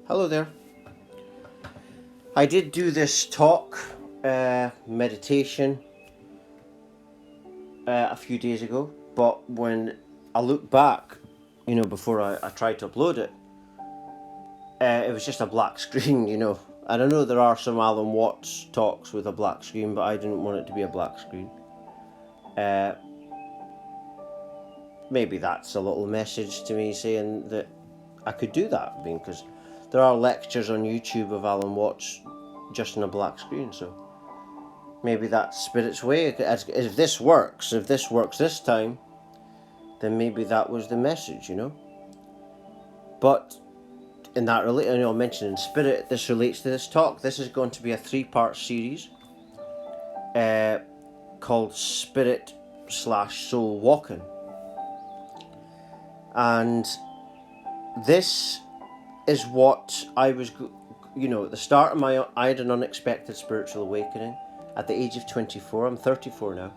Hello there. I did do this talk, meditation, a few days ago, but when I look back, before I tried to upload it, it was just a black screen, I don't know, there are some Alan Watts talks with a black screen, but I didn't want it to be a black screen. Maybe that's a little message to me saying that I could do that, because there are lectures on YouTube of Alan Watts just in a black screen, so maybe that's Spirit's way. If this works this time, then maybe that was the message, But in that I mentioned in Spirit, this relates to this talk. This is going to be a 3-part series called Spirit/Soul Walking. And this is what I was, at the start of I had an unexpected spiritual awakening at the age of 24. I'm 34 now,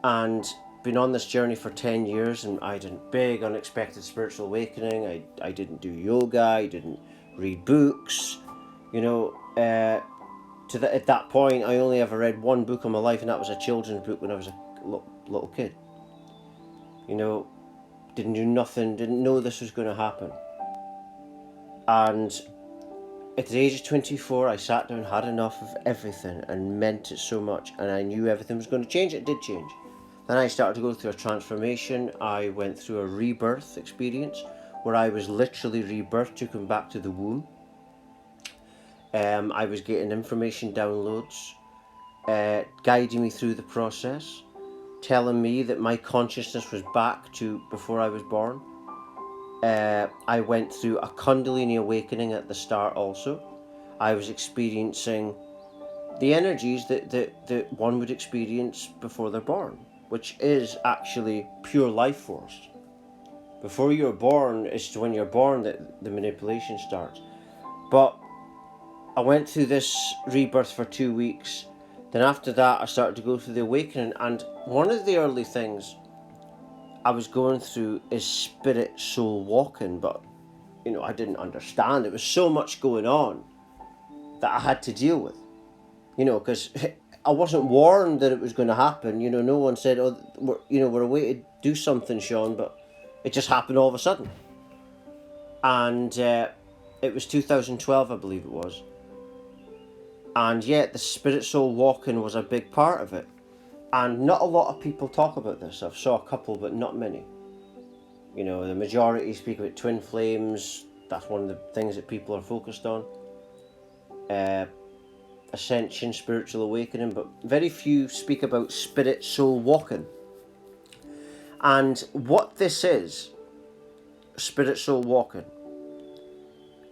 and been on this journey for 10 years, and I had a big unexpected spiritual awakening. I didn't do yoga, I didn't read books, at that point I only ever read one book in my life, and that was a children's book when I was a little kid. Didn't do nothing, didn't know this was going to happen. And at the age of 24, I sat down, had enough of everything, and meant it so much, and I knew everything was going to change. It did change. Then I started to go through a transformation. I went through a rebirth experience where I was literally rebirthed to come back to the womb. I was getting information downloads, guiding me through the process, telling me that my consciousness was back to before I was born. I went through a Kundalini awakening at the start also. I was experiencing the energies that one would experience before they're born, which is actually pure life force. Before you're born is when you're born that the manipulation starts. But I went through this rebirth for 2 weeks. Then after that, I started to go through the awakening. And one of the early things I was going through is spirit soul walking, but I didn't understand. It was so much going on that I had to deal with, because I wasn't warned that it was going to happen. No one said, "Oh, we're away to do something, Sean," but it just happened all of a sudden. And it was 2012, I believe it was. And yet the spirit soul walking was a big part of it. And not a lot of people talk about this. I've saw a couple, but not many. The majority speak about twin flames. That's one of the things that people are focused on. Ascension, spiritual awakening, but very few speak about spirit soul walking. And what this is, spirit soul walking,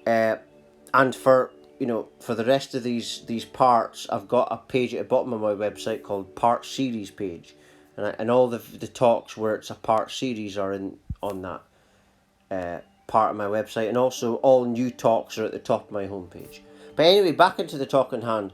and for you know, for the rest of these parts, I've got a page at the bottom of my website called Part Series page, and all the talks where it's a part series are in on that part of my website, and also all new talks are at the top of my homepage. But anyway, back into the talk in hand.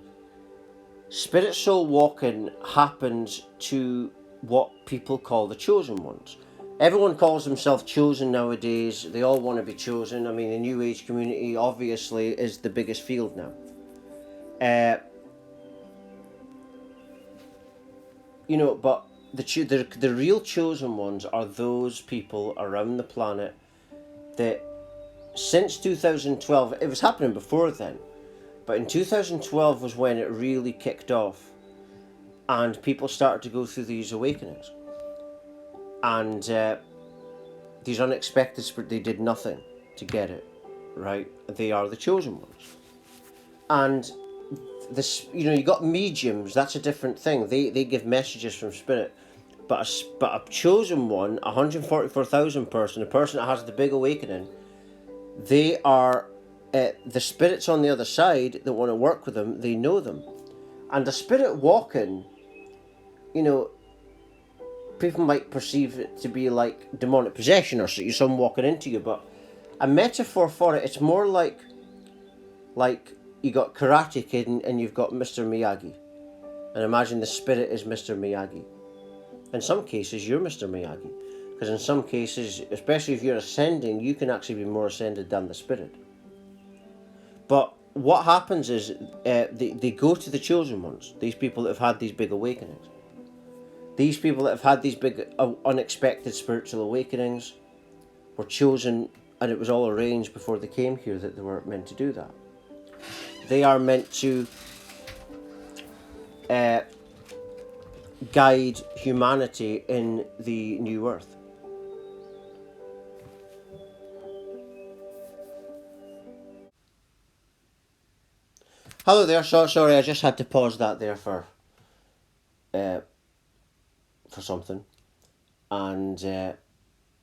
Spirit soul walking happens to what people call the chosen ones. Everyone calls themselves chosen nowadays. They all want to be chosen. I mean, the New Age community obviously is the biggest field now. You know, but the real chosen ones are those people around the planet that since 2012, it was happening before then, but in 2012 was when it really kicked off, and people started to go through these awakenings. And these unexpected, they did nothing to get it, right? They are the chosen ones. And this, you know, you got mediums, that's a different thing. They give messages from spirit. But a chosen one, 144,000 person, a person that has the big awakening, they are the spirits on the other side that want to work with them, they know them. And the spirit walking, you know, people might perceive it to be like demonic possession or someone walking into you, but a metaphor for it, it's more like you got Karate Kid and you've got Mr. Miyagi. And imagine the spirit is Mr. Miyagi. In some cases, you're Mr. Miyagi. Because in some cases, especially if you're ascending, you can actually be more ascended than the spirit. But what happens is they go to the chosen ones, these people that have had these big awakenings. These people that have had these big unexpected spiritual awakenings were chosen, and it was all arranged before they came here that they were meant to do that. They are meant to guide humanity in the new earth. Hello there, sorry, I just had to pause that there for something, and now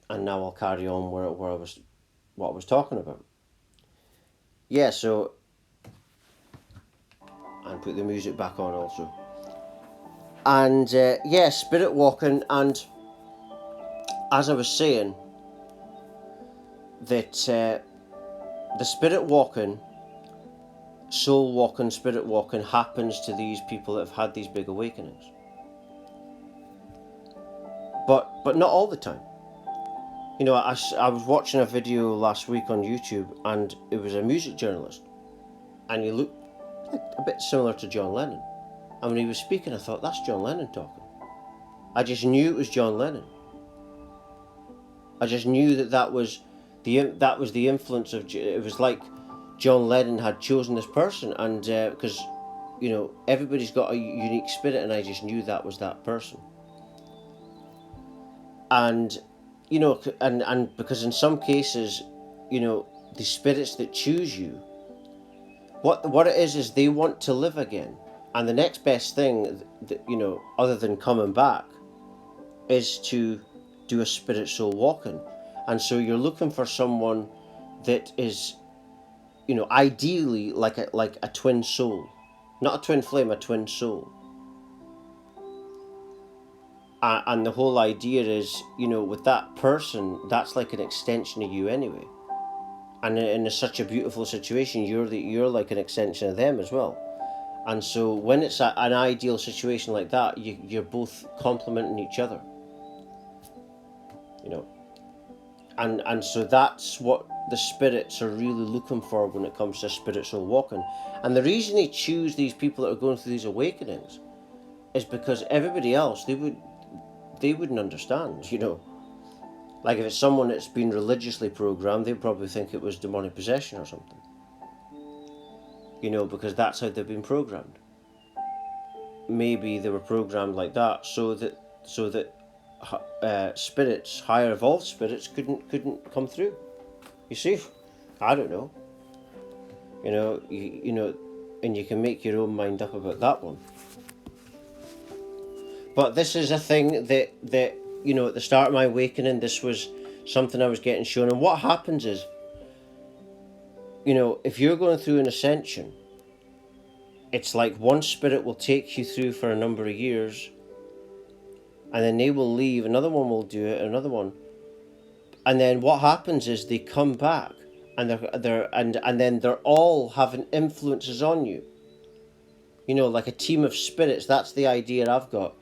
I'll carry on where I was, what I was talking about. Yeah, so, and put the music back on also. And yeah, spirit walking, and as I was saying, that the spirit walking, soul walking, spirit walking happens to these people that have had these big awakenings. But not all the time. You know, I was watching a video last week on YouTube, and it was a music journalist, and he looked a bit similar to John Lennon. And when he was speaking, I thought, that's John Lennon talking. I just knew it was John Lennon. I just knew that was the influence of. It was like John Lennon had chosen this person, and because you know everybody's got a unique spirit, and I just knew that was that person. And you know, and because in some cases, you know, the spirits that choose you, what it is they want to live again, and the next best thing that, you know, other than coming back, is to do a spirit soul walking. And so you're looking for someone that is, you know, ideally like a twin soul, not a twin flame, a twin soul. And the whole idea is, you know, with that person, that's like an extension of you anyway. And in such a beautiful situation, you're like an extension of them as well. And so when it's an ideal situation like that, you're both complementing each other. You know, and so that's what the spirits are really looking for when it comes to spiritual walking. And the reason they choose these people that are going through these awakenings is because everybody else, they wouldn't understand, you know. Like if it's someone that's been religiously programmed, they'd probably think it was demonic possession or something. You know, because that's how they've been programmed. Maybe they were programmed like that so that spirits, higher evolved spirits, couldn't come through. You see, I don't know. You know, and you can make your own mind up about that one. But this is a thing that you know, at the start of my awakening, this was something I was getting shown. And what happens is, you know, if you're going through an ascension, it's like one spirit will take you through for a number of years, and then they will leave, another one will do it, another one. And then what happens is they come back, and then they're all having influences on you. You know, like a team of spirits, that's the idea I've got.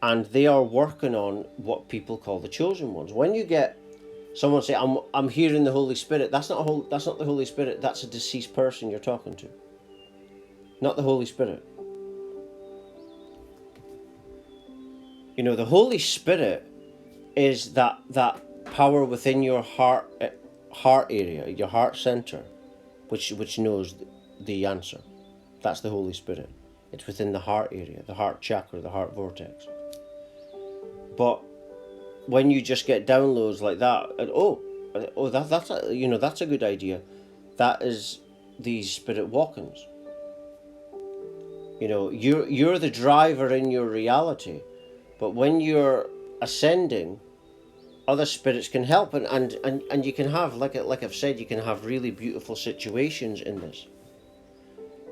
And they are working on what people call the chosen ones. When you get someone say, I'm hearing the Holy Spirit, that's not the Holy Spirit, that's a deceased person you're talking to. Not the Holy Spirit. You know, the Holy Spirit is that power within your heart area, your heart center, which knows the answer. That's the Holy Spirit. It's within the heart area, the heart chakra, the heart vortex. But when you just get downloads like that, and that's a good idea. That is these spirit walk-ins. You know, you're the driver in your reality, but when you're ascending, other spirits can help, and you can have, like I've said, you can have really beautiful situations in this.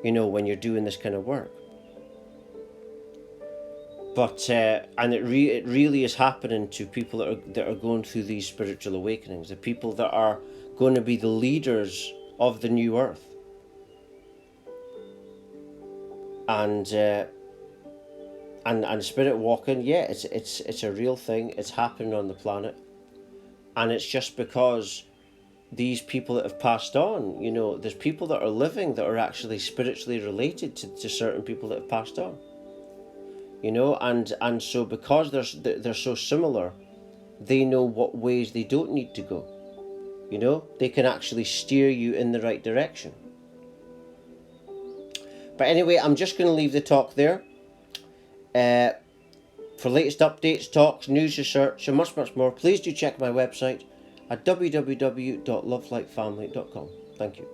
You know, when you're doing this kind of work. But and it really is happening to people that are going through these spiritual awakenings, the people that are going to be the leaders of the new earth. And spirit walking, yeah, it's a real thing. It's happening on the planet, and it's just because these people that have passed on, you know, there's people that are living that are actually spiritually related to certain people that have passed on. You know, and so because they're so similar, they know what ways they don't need to go. You know, they can actually steer you in the right direction. But anyway, I'm just going to leave the talk there. For latest updates, talks, news, research, and much more, please do check my website at www.lovelightfamily.com. Thank you.